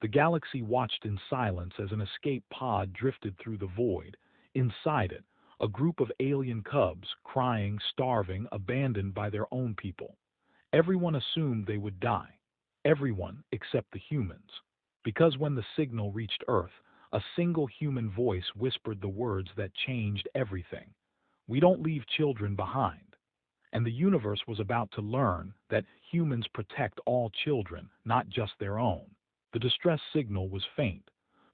The galaxy watched in silence as an escape pod drifted through the void. Inside it, a group of alien cubs, crying, starving, abandoned by their own people. Everyone assumed they would die. Everyone except the humans. Because when the signal reached Earth, a single human voice whispered the words that changed everything. We don't leave children behind. And the universe was about to learn that humans protect all children, not just their own. The distress signal was faint,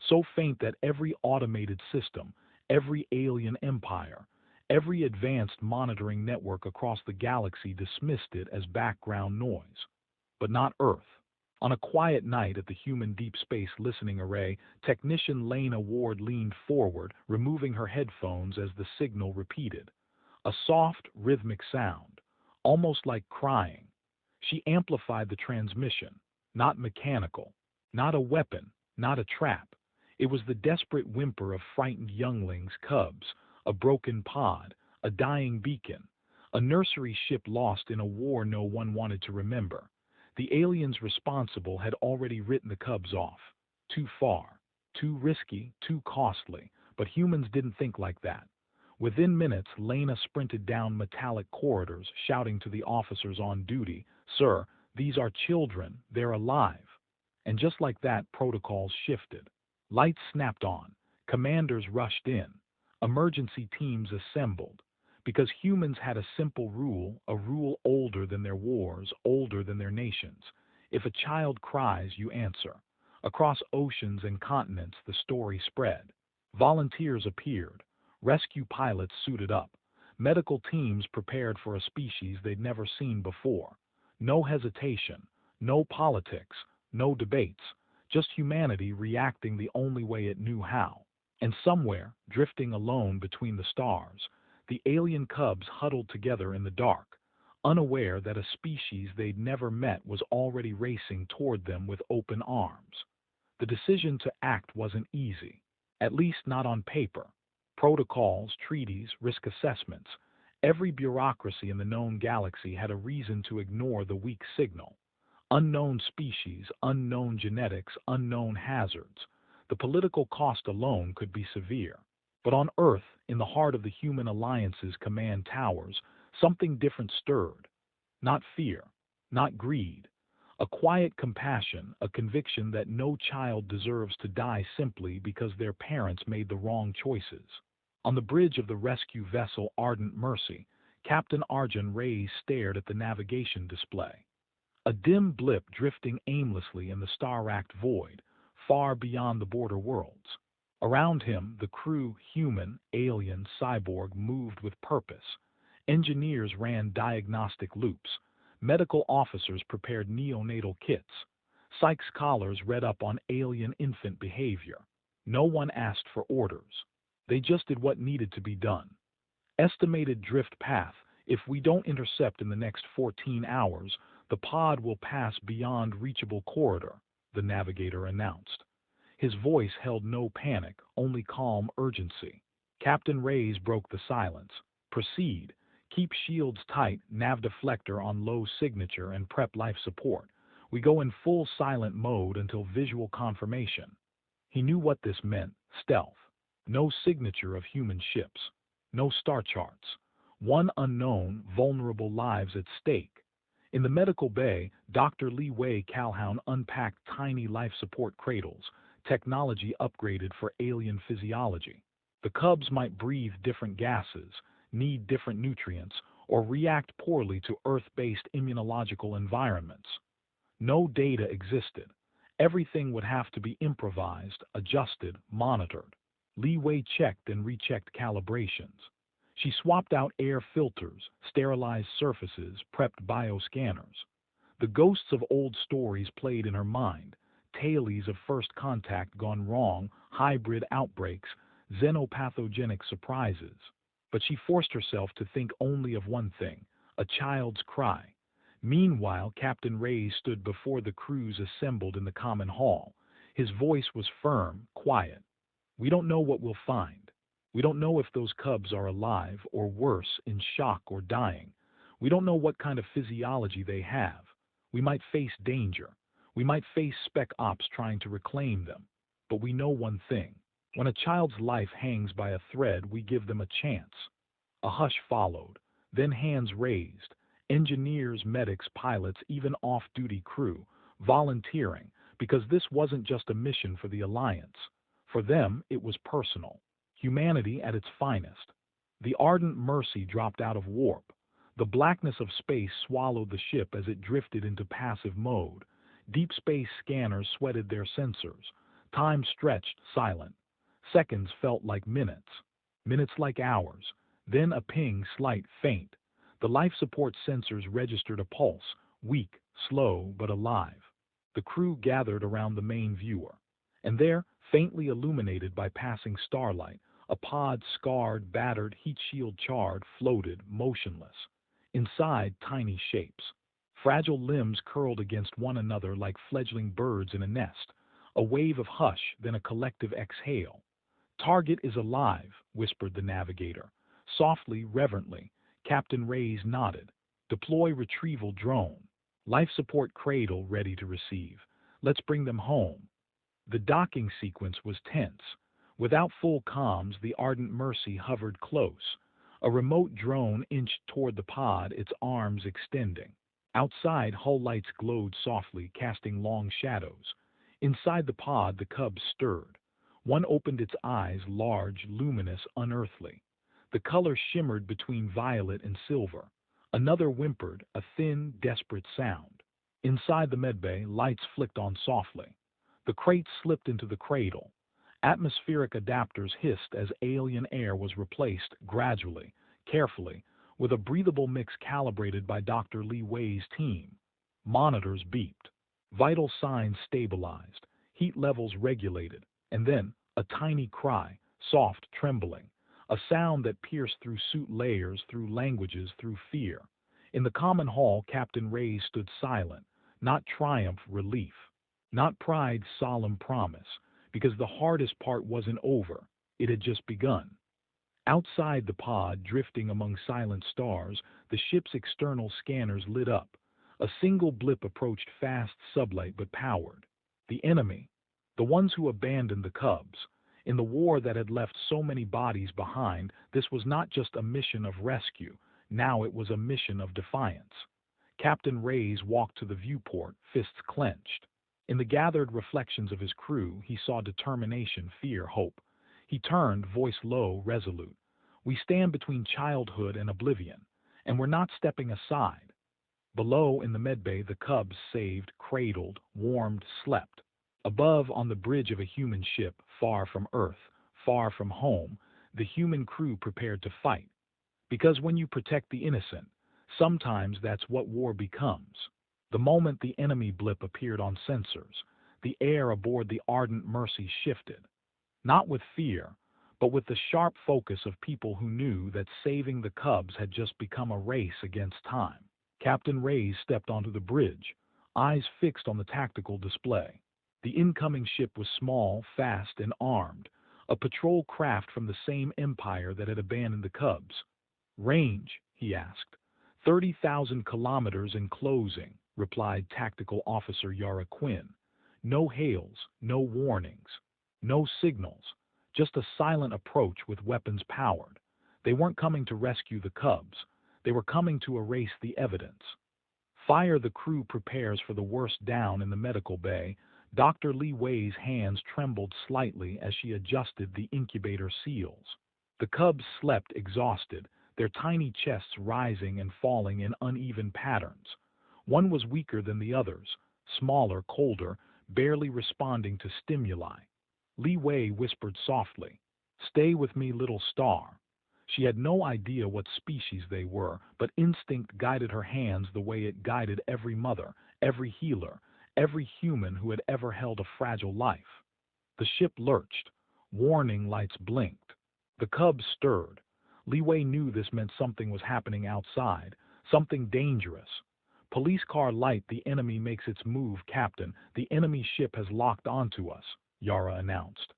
so faint that every automated system, every alien empire, every advanced monitoring network across the galaxy dismissed it as background noise. But not Earth. On a quiet night at the Human Deep Space Listening Array, technician Lena Ward leaned forward, removing her headphones as the signal repeated. A soft, rhythmic sound, almost like crying. She amplified the transmission, not mechanical, not a weapon, not a trap. It was the desperate whimper of frightened younglings, cubs, a broken pod, a dying beacon, a nursery ship lost in a war no one wanted to remember. The aliens responsible had already written the cubs off. Too far, too risky, too costly, but humans didn't think like that. Within minutes, Lena sprinted down metallic corridors, shouting to the officers on duty, "Sir, these are children, they're alive." And just like that, protocols shifted. Lights snapped on, commanders rushed in, emergency teams assembled. Because humans had a simple rule, a rule older than their wars, older than their nations. If a child cries, you answer. Across oceans and continents, the story spread. Volunteers appeared. Rescue pilots suited up. Medical teams prepared for a species they'd never seen before. No hesitation, no politics, no debates. Just humanity reacting the only way it knew how. And somewhere, drifting alone between the stars, the alien cubs huddled together in the dark, unaware that a species they'd never met was already racing toward them with open arms. The decision to act wasn't easy, at least not on paper. Protocols, treaties, risk assessments. Every bureaucracy in the known galaxy had a reason to ignore the weak signal. Unknown species, unknown genetics, unknown hazards. The political cost alone could be severe. But on Earth, in the heart of the human alliance's command towers, something different stirred. Not fear, not greed. A quiet compassion, a conviction that no child deserves to die simply because their parents made the wrong choices. On the bridge of the rescue vessel Ardent Mercy, Captain Arjun Ray stared at the navigation display. A dim blip drifting aimlessly in the star-racked void, far beyond the border worlds. Around him, the crew, human, alien, cyborg, moved with purpose. Engineers ran diagnostic loops. Medical officers prepared neonatal kits. Psych scholars read up on alien infant behavior. No one asked for orders. They just did what needed to be done. Estimated drift path: if we don't intercept in the next 14 hours, the pod will pass beyond reachable corridor, the navigator announced. His voice held no panic, only calm urgency. Captain Reyes broke the silence. Proceed. Keep shields tight, nav deflector on low signature, and prep life support. We go in full silent mode until visual confirmation. He knew what this meant: stealth. No signature of human ships. No star charts. One unknown, vulnerable lives at stake. In the medical bay, Dr. Lee Wei Calhoun unpacked tiny life support cradles, technology upgraded for alien physiology. The cubs might breathe different gases, need different nutrients, or react poorly to Earth-based immunological environments. No data existed. Everything would have to be improvised, adjusted, monitored. Lee Wei checked and rechecked calibrations. She swapped out air filters, sterilized surfaces, prepped bioscanners. The ghosts of old stories played in her mind. Tales of first contact gone wrong, hybrid outbreaks, xenopathogenic surprises. But she forced herself to think only of one thing: a child's cry. Meanwhile, Captain Reyes stood before the crews assembled in the common hall. His voice was firm, quiet. We don't know what we'll find. We don't know if those cubs are alive, or worse, in shock or dying. We don't know what kind of physiology they have. We might face danger. We might face spec ops trying to reclaim them. But we know one thing. When a child's life hangs by a thread, we give them a chance. A hush followed, then hands raised. Engineers, medics, pilots, even off-duty crew, volunteering, because this wasn't just a mission for the Alliance. For them, it was personal. Humanity at its finest. The ardent Mercy dropped out of warp. The blackness of space swallowed the ship as it drifted into passive mode. Deep space scanners sweated their sensors. Time stretched silent. Seconds felt like minutes. Minutes like hours. Then a ping, slight, faint. The life support sensors registered a pulse, weak, slow, but alive. The crew gathered around the main viewer. And there, faintly illuminated by passing starlight, a pod, scarred, battered, heat shield charred, floated, motionless. Inside, tiny shapes. Fragile limbs curled against one another like fledgling birds in a nest. A wave of hush, then a collective exhale. "Target is alive," whispered the navigator. Softly, reverently, Captain Reyes nodded. "Deploy retrieval drone. Life support cradle ready to receive. Let's bring them home." The docking sequence was tense. Without full comms, the Ardent Mercy hovered close. A remote drone inched toward the pod, its arms extending. Outside, hull lights glowed softly, casting long shadows. Inside the pod, the cubs stirred. One opened its eyes, large, luminous, unearthly. The color shimmered between violet and silver. Another whimpered, a thin, desperate sound. Inside the medbay, lights flicked on softly. The crates slipped into the cradle. Atmospheric adapters hissed as alien air was replaced gradually, carefully, with a breathable mix calibrated by Dr. Lee Wei's team. Monitors beeped. Vital signs stabilized. Heat levels regulated. And then, a tiny cry, soft, trembling. A sound that pierced through suit layers, through languages, through fear. In the common hall, Captain Reyes stood silent. Not triumph, relief. Not pride, solemn promise. Because the hardest part wasn't over. It had just begun. Outside the pod, drifting among silent stars, the ship's external scanners lit up. A single blip approached fast, sublight but powered. The enemy. The ones who abandoned the cubs. In the war that had left so many bodies behind, this was not just a mission of rescue. Now it was a mission of defiance. Captain Reyes walked to the viewport, fists clenched. In the gathered reflections of his crew, he saw determination, fear, hope. He turned, voice low, resolute. "We stand between childhood and oblivion, and we're not stepping aside." Below, in the medbay, the cubs saved, cradled, warmed, slept. Above, on the bridge of a human ship, far from Earth, far from home, the human crew prepared to fight. Because when you protect the innocent, sometimes that's what war becomes. The moment the enemy blip appeared on sensors, the air aboard the Ardent Mercy shifted. Not with fear, but with the sharp focus of people who knew that saving the cubs had just become a race against time. Captain Reyes stepped onto the bridge, eyes fixed on the tactical display. The incoming ship was small, fast, and armed, a patrol craft from the same empire that had abandoned the cubs. "Range?" he asked. 30,000 kilometers in closing," replied Tactical Officer Yara Quinn. "No hails, no warnings, no signals, just a silent approach with weapons powered. They weren't coming to rescue the cubs. They were coming to erase the evidence." Fire. The crew prepares for the worst. Down in the medical bay, Dr. Lee Wei's hands trembled slightly as she adjusted the incubator seals. The cubs slept exhausted, their tiny chests rising and falling in uneven patterns. One was weaker than the others, smaller, colder, barely responding to stimuli. Lee Wei whispered softly, "Stay with me, little star." She had no idea what species they were, but instinct guided her hands the way it guided every mother, every healer, every human who had ever held a fragile life. The ship lurched. Warning lights blinked. The cubs stirred. Lee Wei knew this meant something was happening outside, something dangerous. "Police car light, the enemy makes its move, Captain. The enemy ship has locked onto us," Yara announced.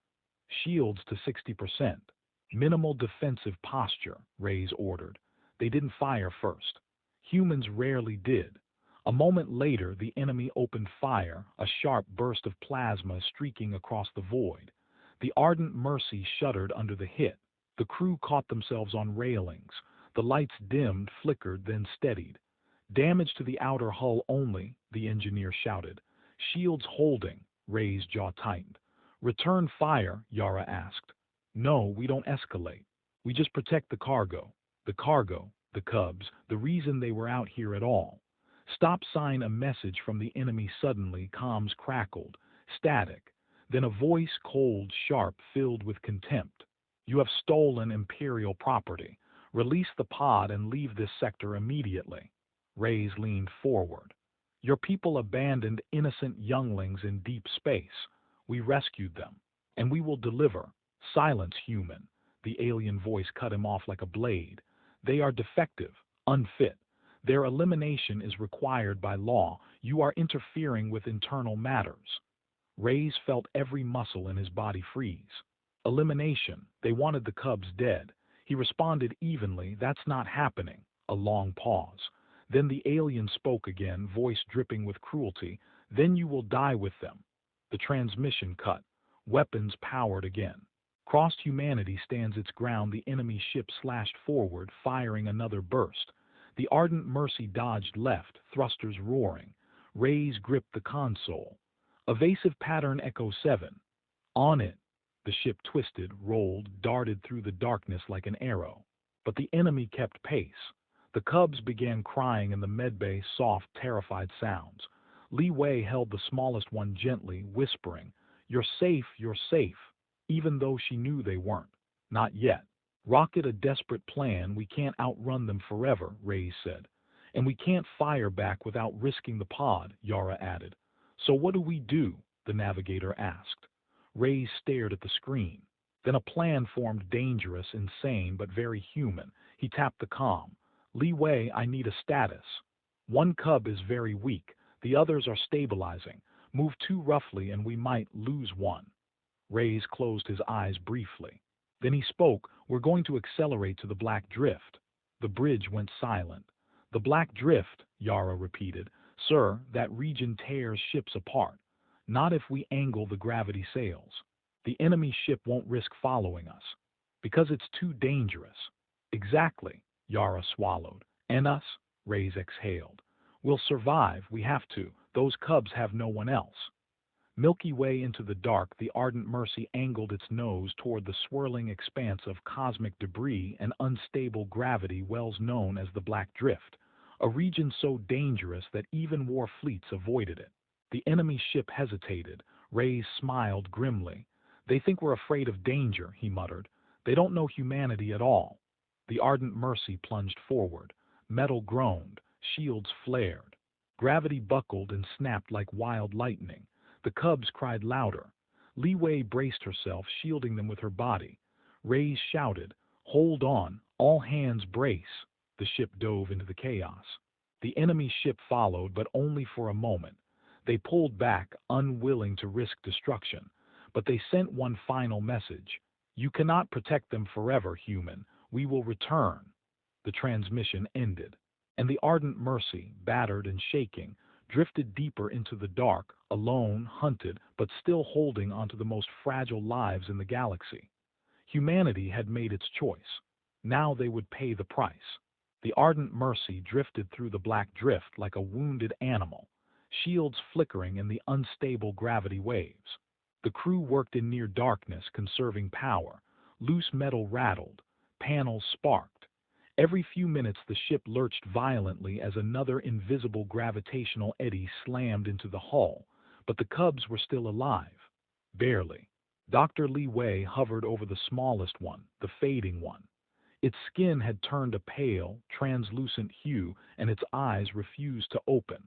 "Shields to 60%. Minimal defensive posture," Reyes ordered. They didn't fire first. Humans rarely did. A moment later, the enemy opened fire, a sharp burst of plasma streaking across the void. The Ardent Mercy shuddered under the hit. The crew caught themselves on railings. The lights dimmed, flickered, then steadied. Damage to the outer hull only, the engineer shouted. Shields holding, Ray's jaw tightened. Return fire, Yara asked. No, we don't escalate. We just protect the cargo. The cargo, the Cubs, the reason they were out here at all. Stop sign a message from the enemy suddenly, comms crackled. Static. Then a voice cold, sharp, filled with contempt. You have stolen Imperial property. Release the pod and leave this sector immediately. Reyes leaned forward. Your people abandoned innocent younglings in deep space. We rescued them. And we will deliver. Silence, human. The alien voice cut him off like a blade. They are defective, unfit. Their elimination is required by law. You are interfering with internal matters. Reyes felt every muscle in his body freeze. Elimination. They wanted the Cubs dead. He responded evenly, that's not happening. A long pause. Then the alien spoke again, voice dripping with cruelty. Then you will die with them. The transmission cut. Weapons powered again. Crossed humanity stands its ground. The enemy ship slashed forward, firing another burst. The Ardent Mercy dodged left, thrusters roaring. Reyes gripped the console. Evasive pattern Echo 7. On it. The ship twisted, rolled, darted through the darkness like an arrow. But the enemy kept pace. The Cubs began crying in the medbay, soft, terrified sounds. Li Wei held the smallest one gently, whispering, You're safe, even though she knew they weren't. Not yet. Rocket a desperate plan, we can't outrun them forever, Reyes said. And we can't fire back without risking the pod, Yara added. So what do? The navigator asked. Reyes stared at the screen. Then a plan formed, dangerous, insane, but very human. He tapped the comm. Li Wei, I need a status. One Cub is very weak. The others are stabilizing. Move too roughly and we might lose one. Reyes closed his eyes briefly. Then he spoke, We're going to accelerate to the Black Drift. The bridge went silent. The Black Drift, Yara repeated. Sir, that region tears ships apart. Not if we angle the gravity sails. The enemy ship won't risk following us. Because it's too dangerous. Exactly, Yara swallowed. And us? Reyes exhaled. We'll survive, we have to. Those Cubs have no one else. Milky Way into the dark, the Ardent Mercy angled its nose toward the swirling expanse of cosmic debris and unstable gravity wells known as the Black Drift, a region so dangerous that even war fleets avoided it. The enemy ship hesitated. Reyes smiled grimly. They think we're afraid of danger, he muttered. They don't know humanity at all. The Ardent Mercy plunged forward. Metal groaned. Shields flared. Gravity buckled and snapped like wild lightning. The Cubs cried louder. Li Wei braced herself, shielding them with her body. Reyes shouted, Hold on, all hands brace. The ship dove into the chaos. The enemy ship followed, but only for a moment. They pulled back, unwilling to risk destruction. But they sent one final message. You cannot protect them forever, human. We will return. The transmission ended. And the Ardent Mercy, battered and shaking, drifted deeper into the dark, alone, hunted, but still holding onto the most fragile lives in the galaxy. Humanity had made its choice. Now they would pay the price. The Ardent Mercy drifted through the Black Drift like a wounded animal, shields flickering in the unstable gravity waves. The crew worked in near darkness, conserving power. Loose metal rattled. Panels sparked. Every few minutes the ship lurched violently as another invisible gravitational eddy slammed into the hull, but the Cubs were still alive. Barely. Dr. Li Wei hovered over the smallest one, the fading one. Its skin had turned a pale, translucent hue, and its eyes refused to open.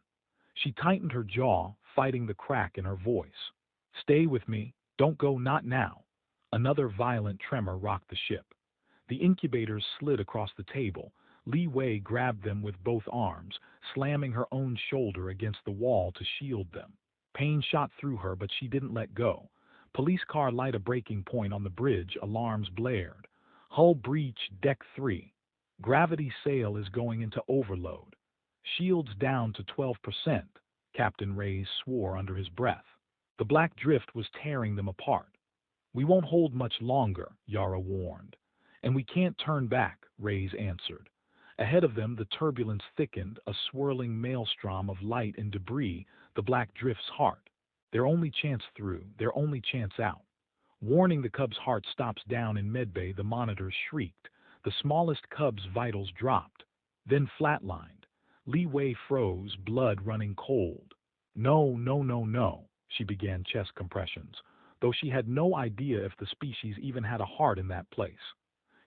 She tightened her jaw, fighting the crack in her voice. Stay with me. Don't go, not now. Another violent tremor rocked the ship. The incubators slid across the table. Li Wei grabbed them with both arms, slamming her own shoulder against the wall to shield them. Pain shot through her, but she didn't let go. Police car light a breaking point on the bridge. Alarms blared. Hull breach, deck 3. Gravity sail is going into overload. Shields down to 12%, Captain Reyes swore under his breath. The black drift was tearing them apart. We won't hold much longer, Yara warned. And we can't turn back, Reyes answered. Ahead of them, the turbulence thickened, a swirling maelstrom of light and debris, the black drift's heart. Their only chance through, their only chance out. Warning, the cub's heart stops down in medbay, the monitors shrieked. The smallest cub's vitals dropped, then flatlined. Li Wei froze, blood running cold. No, no, no, no, she began chest compressions, though she had no idea if the species even had a heart in that place.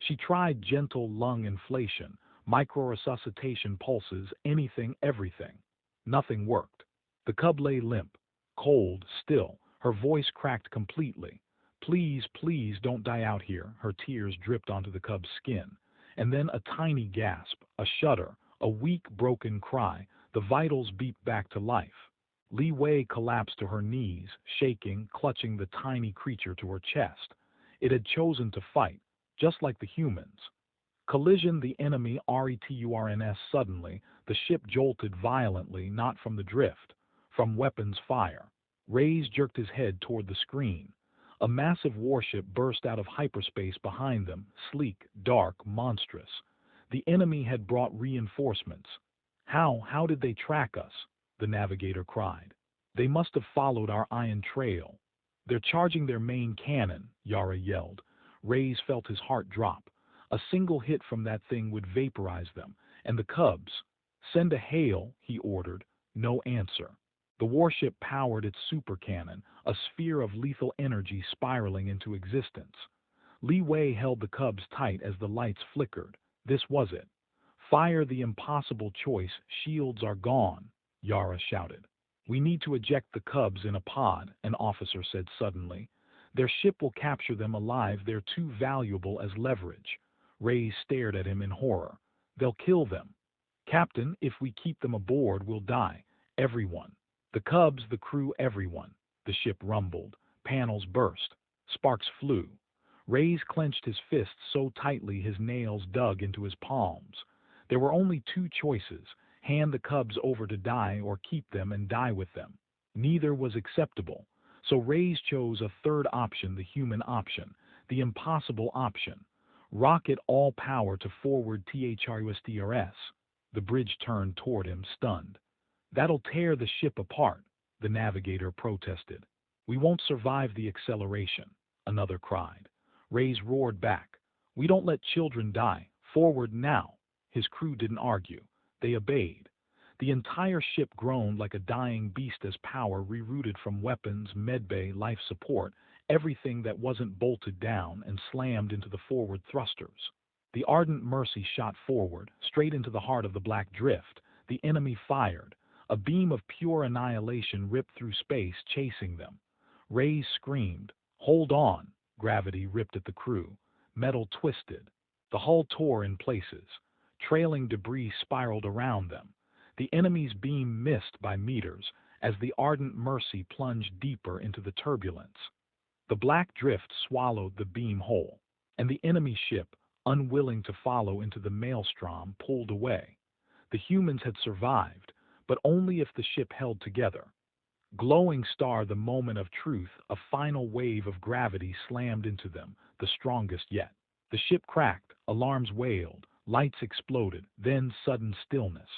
She tried gentle lung inflation, microresuscitation pulses, anything, everything. Nothing worked. The cub lay limp, cold, still, her voice cracked completely. Please, please don't die out here. Her tears dripped onto the cub's skin. And then a tiny gasp, a shudder, a weak, broken cry. The vitals beeped back to life. Li Wei collapsed to her knees, shaking, clutching the tiny creature to her chest. It had chosen to fight, just like the humans. Collision, the enemy RETURNS. Suddenly, the ship jolted violently, not from the drift, from weapons fire. Reyes jerked his head toward the screen. A massive warship burst out of hyperspace behind them, sleek, dark, monstrous. The enemy had brought reinforcements. How did they track us? The navigator cried. They must have followed our iron trail. They're charging their main cannon, Yara yelled. Reyes felt his heart drop. A single hit from that thing would vaporize them, and the cubs. Send a hail, he ordered. No answer. The warship powered its super cannon, a sphere of lethal energy spiraling into existence. Li Wei held the cubs tight as the lights flickered. This was it. Fire the impossible choice, shields are gone, Yara shouted. We need to eject the cubs in a pod, an officer said suddenly. Their ship will capture them alive, they're too valuable as leverage. Reyes stared at him in horror. They'll kill them. Captain, if we keep them aboard, we'll die. Everyone. The cubs, the crew, everyone. The ship rumbled. Panels burst. Sparks flew. Reyes clenched his fists so tightly his nails dug into his palms. There were only two choices: hand the cubs over to die or keep them and die with them. Neither was acceptable. So Reyes chose a third option, the human option, the impossible option. Rocket all power to forward THRUSTRS. The bridge turned toward him, stunned. That'll tear the ship apart, the navigator protested. We won't survive the acceleration, another cried. Reyes roared back. We don't let children die. Forward now. His crew didn't argue. They obeyed. The entire ship groaned like a dying beast as power rerouted from weapons, medbay, life support, everything that wasn't bolted down and slammed into the forward thrusters. The ardent Mercy shot forward, straight into the heart of the black drift. The enemy fired. A beam of pure annihilation ripped through space, chasing them. Reyes screamed. Hold on. Gravity ripped at the crew. Metal twisted. The hull tore in places. Trailing debris spiraled around them. The enemy's beam missed by meters as the ardent Mercy plunged deeper into the turbulence. The black drift swallowed the beam whole, and the enemy ship, unwilling to follow into the maelstrom, pulled away. The humans had survived, but only if the ship held together. Glowing star, the moment of truth, a final wave of gravity slammed into them, the strongest yet. The ship cracked, alarms wailed, lights exploded, then sudden stillness.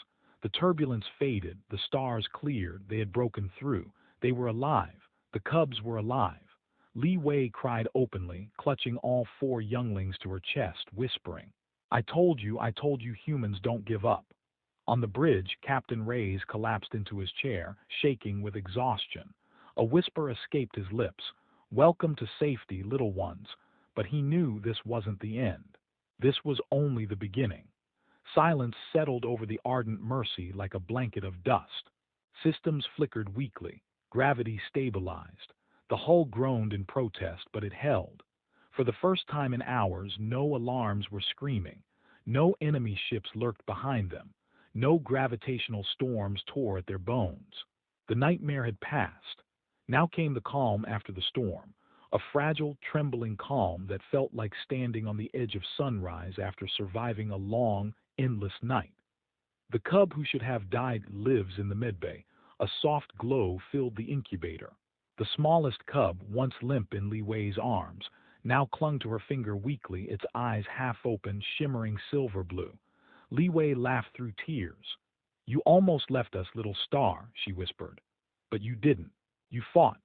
The turbulence faded, the stars cleared, they had broken through. They were alive. The cubs were alive. Li Wei cried openly, clutching all four younglings to her chest, whispering, I told you humans don't give up. On the bridge, Captain Reyes collapsed into his chair, shaking with exhaustion. A whisper escaped his lips. Welcome to safety, little ones. But he knew this wasn't the end. This was only the beginning. Silence settled over the ardent Mercy like a blanket of dust. Systems flickered weakly. Gravity stabilized. The hull groaned in protest, but it held. For the first time in hours, no alarms were screaming. No enemy ships lurked behind them. No gravitational storms tore at their bones. The nightmare had passed. Now came the calm after the storm, a fragile, trembling calm that felt like standing on the edge of sunrise after surviving a long, endless night. The cub who should have died lives in the medbay. A soft glow filled the incubator. The smallest cub, once limp in Li Wei's arms, now clung to her finger weakly, its eyes half open, shimmering silver blue. Li Wei laughed through tears. "You almost left us, little star," she whispered. "But you didn't. You fought."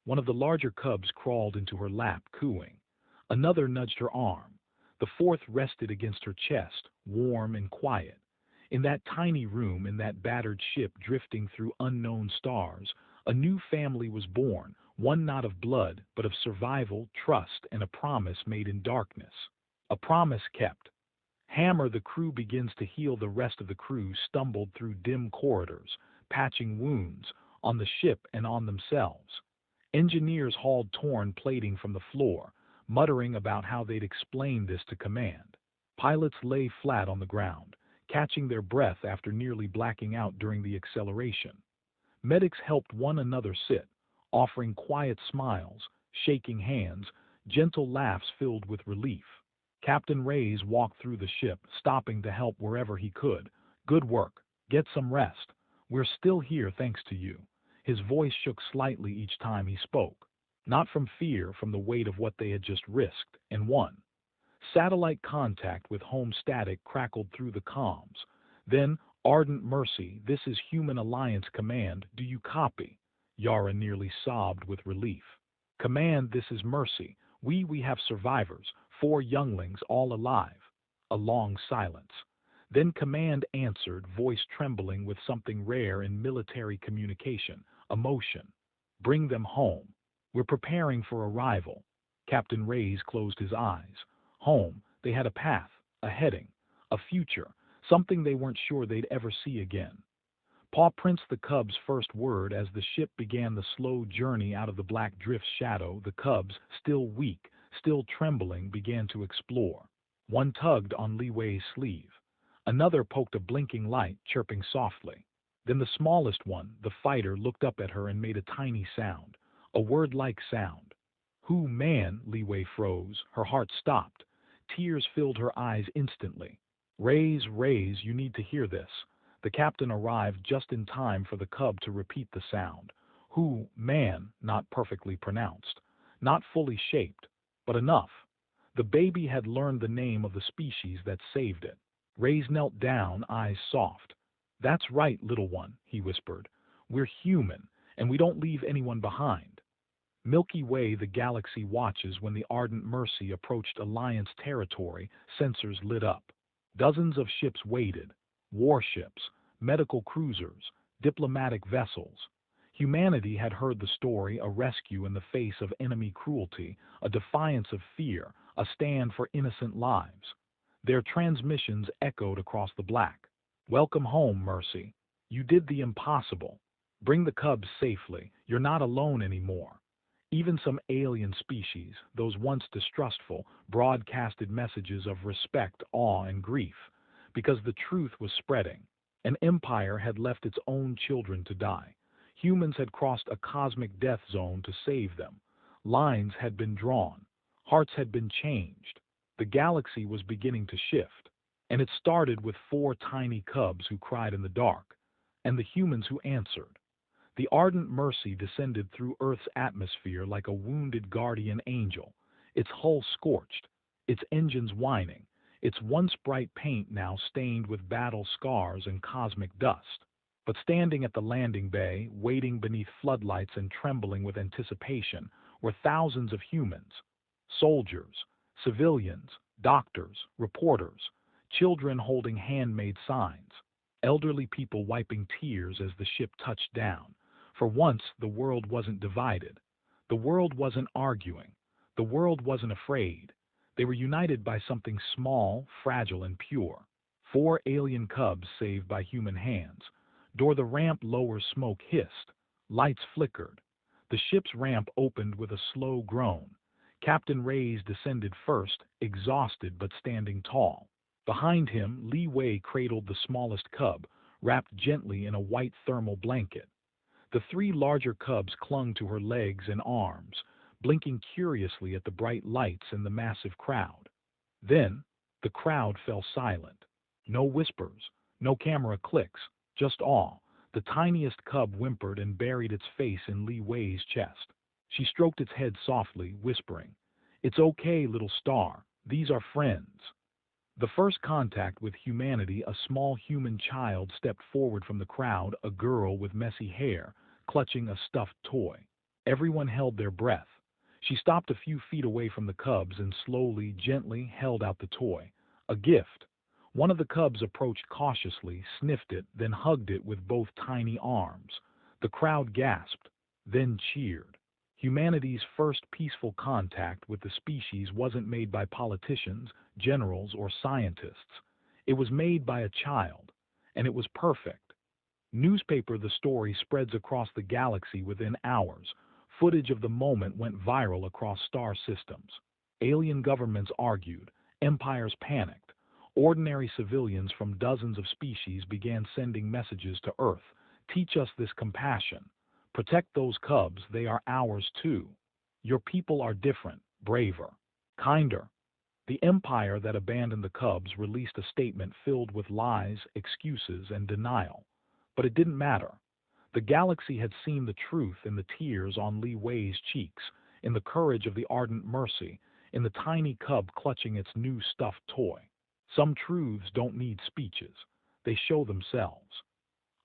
One of the larger cubs crawled into her lap, cooing. Another nudged her arm. The fourth rested against her chest, warm and quiet. In that tiny room, in that battered ship drifting through unknown stars, a new family was born, one not of blood, but of survival, trust, and a promise made in darkness. A promise kept. Hammer, the crew begins to heal. The rest of the crew stumbled through dim corridors, patching wounds on the ship and on themselves. Engineers hauled torn plating from the floor, muttering about how they'd explain this to command. Pilots lay flat on the ground, catching their breath after nearly blacking out during the acceleration. Medics helped one another sit, offering quiet smiles, shaking hands, gentle laughs filled with relief. Captain Reyes walked through the ship, stopping to help wherever he could. "Good work. Get some rest. We're still here thanks to you." His voice shook slightly each time he spoke. Not from fear, from the weight of what they had just risked and won. Satellite contact with home static crackled through the comms. Then, "Ardent Mercy, this is Human Alliance Command. Do you copy?" Yara nearly sobbed with relief. "Command, this is Mercy. We have survivors, 4 younglings, all alive." A long silence. Then Command answered, voice trembling with something rare in military communication, emotion. "Bring them home. We're preparing for arrival." Captain Reyes closed his eyes. Home, they had a path, a heading, a future, something they weren't sure they'd ever see again. Paw prints, the cub's first word as the ship began the slow journey out of the black drift's shadow. The cubs, still weak, still trembling, began to explore. One tugged on Li Wei's sleeve. Another poked a blinking light, chirping softly. Then the smallest one, the fighter, looked up at her and made a tiny sound, a word-like sound. "Who, man?" Li Wei froze. Her heart stopped. Tears filled her eyes instantly. "Reyes, you need to hear this." The captain arrived just in time for the cub to repeat the sound. "Who, man," not perfectly pronounced, not fully shaped, but enough. The baby had learned the name of the species that saved it. Reyes knelt down, eyes soft. "That's right, little one," he whispered. "We're human, and we don't leave anyone behind." Milky Way, the galaxy watches. When the Ardent Mercy approached Alliance territory, sensors lit up. Dozens of ships waited. Warships, medical cruisers, diplomatic vessels. Humanity had heard the story, a rescue in the face of enemy cruelty, a defiance of fear, a stand for innocent lives. Their transmissions echoed across the black. "Welcome home, Mercy. You did the impossible. Bring the cubs safely. You're not alone anymore." Even some alien species, those once distrustful, broadcasted messages of respect, awe, and grief, because the truth was spreading. An empire had left its own children to die. Humans had crossed a cosmic death zone to save them. Lines had been drawn. Hearts had been changed. The galaxy was beginning to shift. And it started with 4 tiny cubs who cried in the dark, and the humans who answered. The Ardent Mercy descended through Earth's atmosphere like a wounded guardian angel, its hull scorched, its engines whining, its once bright paint now stained with battle scars and cosmic dust. But standing at the landing bay, waiting beneath floodlights and trembling with anticipation, were thousands of humans. Soldiers, civilians, doctors, reporters, children holding handmade signs, elderly people wiping tears as the ship touched down. For once, the world wasn't divided. The world wasn't arguing. The world wasn't afraid. They were united by something small, fragile, and pure. 4 alien cubs saved by human hands. Door the ramp lower, smoke hissed. Lights flickered. The ship's ramp opened with a slow groan. Captain Reyes descended first, exhausted but standing tall. Behind him, Li Wei cradled the smallest cub, wrapped gently in a white thermal blanket. The 3 larger cubs clung to her legs and arms, blinking curiously at the bright lights and the massive crowd. Then, the crowd fell silent. No whispers, No camera clicks, just awe. The tiniest cub whimpered and buried its face in Li Wei's chest. She stroked its head softly, whispering, "It's okay, little star. These are friends." The first contact with humanity, a small human child stepped forward from the crowd, a girl with messy hair, clutching a stuffed toy. Everyone held their breath. She stopped a few feet away from the cubs and slowly, gently held out the toy. A gift. One of the cubs approached cautiously, sniffed it, then hugged it with both tiny arms. The crowd gasped, then cheered. Humanity's first peaceful contact with the species wasn't made by politicians, generals, or scientists. It was made by a child, and it was perfect. Newspaper The story spreads across the galaxy within hours. Footage of the moment went viral across star systems. Alien governments argued, empires panicked. Ordinary civilians from dozens of species began sending messages to Earth. Teach us this compassion. Protect those cubs, they are ours too. Your people are different, braver, kinder. The empire that abandoned the cubs released a statement filled with lies, excuses, and denial. But it didn't matter. The galaxy had seen the truth in the tears on Li Wei's cheeks, in the courage of the ardent mercy, in the tiny cub clutching its new stuffed toy. Some truths don't need speeches. They show themselves.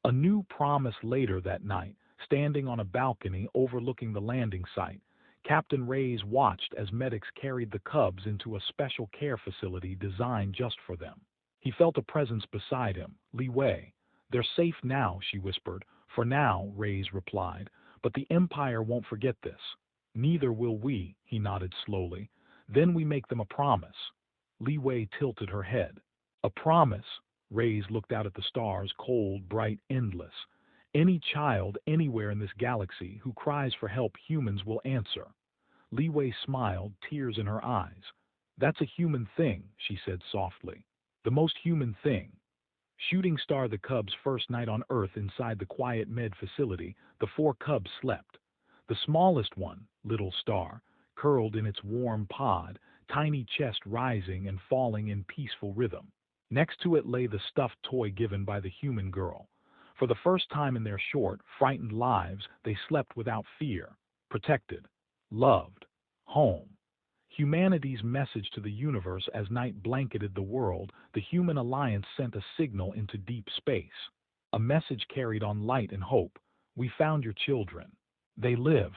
A new promise later that night, standing on a balcony overlooking the landing site, Captain Reyes watched as medics carried the cubs into a special care facility designed just for them. He felt a presence beside him. "Li Wei, they're safe now," she whispered. "For now," Reyes replied, "but the Empire won't forget this." "Neither will we," he nodded slowly. "Then we make them a promise." Li Wei tilted her head. "A promise?" Reyes looked out at the stars, cold, bright, endless. "Any child anywhere in this galaxy who cries for help, humans will answer." Li Wei smiled, tears in her eyes. "That's a human thing," she said softly. "The most human thing." Shooting Star, the cubs' first night on Earth inside the quiet med facility, the four cubs slept. The smallest one, Little Star, curled in its warm pod, tiny chest rising and falling in peaceful rhythm. Next to it lay the stuffed toy given by the human girl. For the first time in their short, frightened lives, they slept without fear, protected, loved, home. Humanity's message to the universe as night blanketed the world, the human alliance sent a signal into deep space. A message carried on light and hope. "We found your children. They live."